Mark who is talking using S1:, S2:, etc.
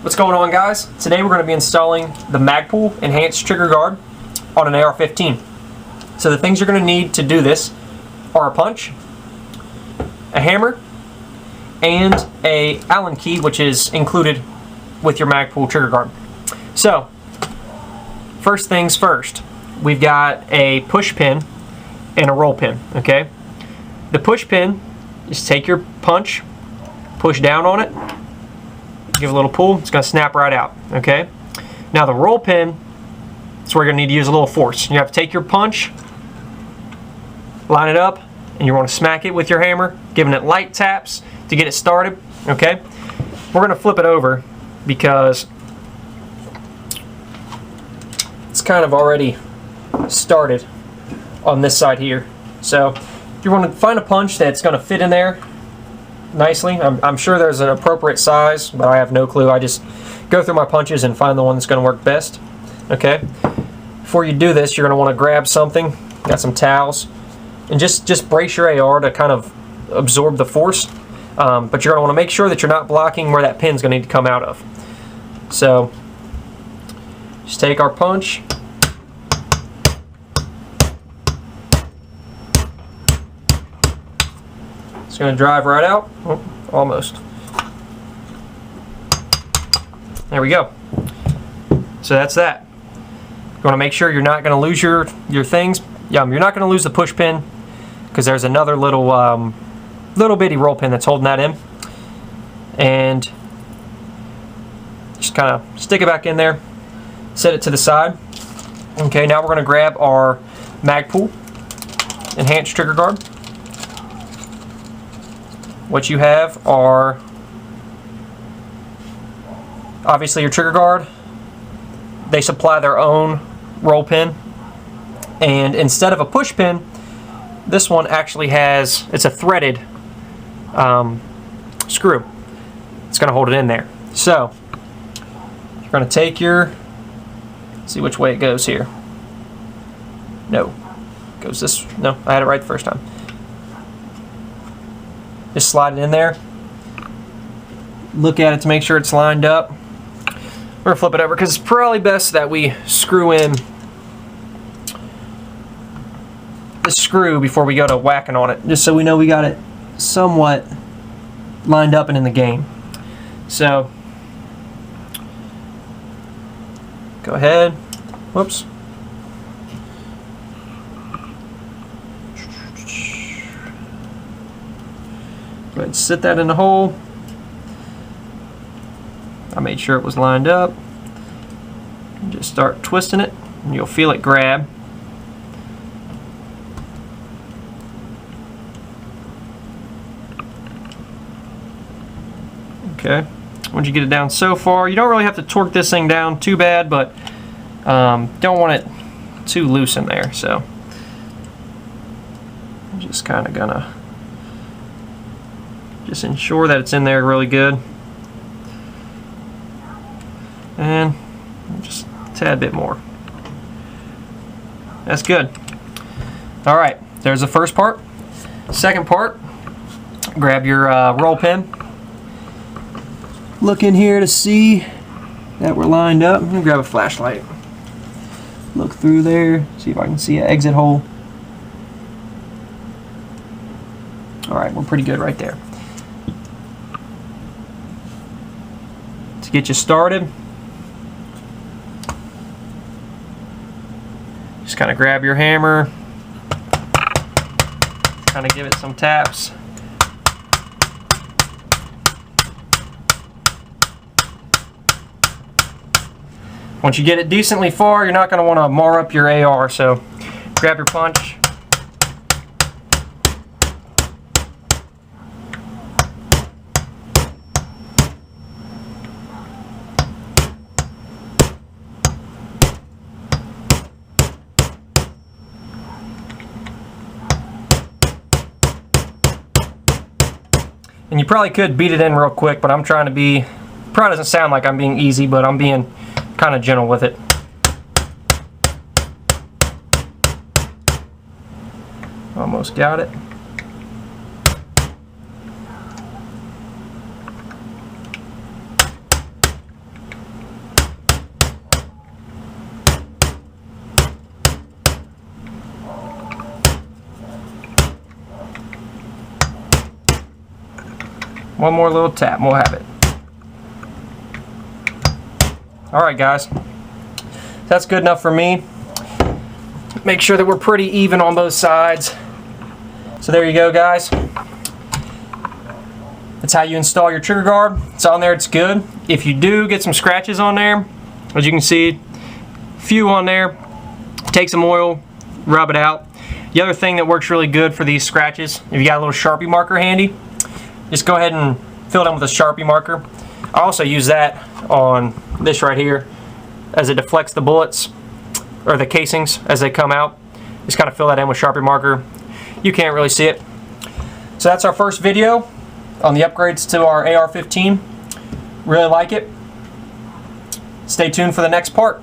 S1: What's going on, guys? Today we're going to be installing the Magpul Enhanced Trigger Guard on an Ar15. So the things you're going to need to do this are a punch, a hammer, and a Allen key, which is included with your Magpul Trigger Guard. So first things first, we've got a push pin and a roll pin. Okay, the push pin, just take your punch, push down on it, give a little pull, it's going to snap right out. Okay, now the roll pin, that's where you're going to need to use a little force. You have to take your punch, line it up, and you want to smack it with your hammer, giving it light taps to get it started. Okay, we're going to flip it over because it's kind of already started on this side here. So you want to find a punch that's going to fit in there nicely. I'm sure there's an appropriate size, but I have no clue. I just go through my punches and find the one that's going to work best. Okay, before you do this, you're going to want to grab something, got some towels, and just brace your AR to kind of absorb the force. But you're going to want to make sure that you're not blocking where that pin's going to need to come out of. So just take our punch, it's going to drive right out. Oh, almost. There we go. So that's that. You want to make sure you're not going to lose your things. You're not going to lose the push pin because there's another little little bitty roll pin that's holding that in. And just kind of stick it back in there, set it to the side. Okay, now we're going to grab our Magpul Enhanced Trigger Guard. What you have are obviously your trigger guard. They supply their own roll pin, and instead of a push pin, this one actually has, it's a threaded screw. It's going to hold it in there. So you're going to take your, see which way it goes here. No, it goes this, no, I had it right the first time. Just slide it in there. Look at it to make sure it's lined up. We're going to flip it over because it's probably best that we screw in the screw before we go to whacking on it, just so we know we got it somewhat lined up and in the game. So go ahead. Whoops. Go ahead and sit that in the hole. I made sure it was lined up. Just start twisting it, and you'll feel it grab. Okay, once you get it down so far, you don't really have to torque this thing down too bad, but don't want it too loose in there. So I'm just kind of gonna just ensure that it's in there really good, and just a tad bit more. That's good. All right, there's the first part. Second part, grab your roll pin. Look in here to see that we're lined up. I'm gonna grab a flashlight. Look through there, see if I can see an exit hole. All right, we're pretty good right there. To get you started, just kind of grab your hammer, kind of give it some taps. Once you get it decently far, you're not going to want to mar up your AR, so grab your punch. And you probably could beat it in real quick, but I'm trying to be, probably doesn't sound like I'm being easy, but I'm being kind of gentle with it. Almost got it. One more little tap and we'll have it. Alright guys, that's good enough for me. Make sure that we're pretty even on both sides. So there you go guys. That's how you install your trigger guard. It's on there, it's good. If you do get some scratches on there, as you can see, a few on there, take some oil, rub it out. The other thing that works really good for these scratches, if you got a little Sharpie marker handy, just go ahead and fill it in with a Sharpie marker. I also use that on this right here as it deflects the bullets or the casings as they come out. Just kind of fill that in with Sharpie marker. You can't really see it. So that's our first video on the upgrades to our AR-15. Really like it. Stay tuned for the next part.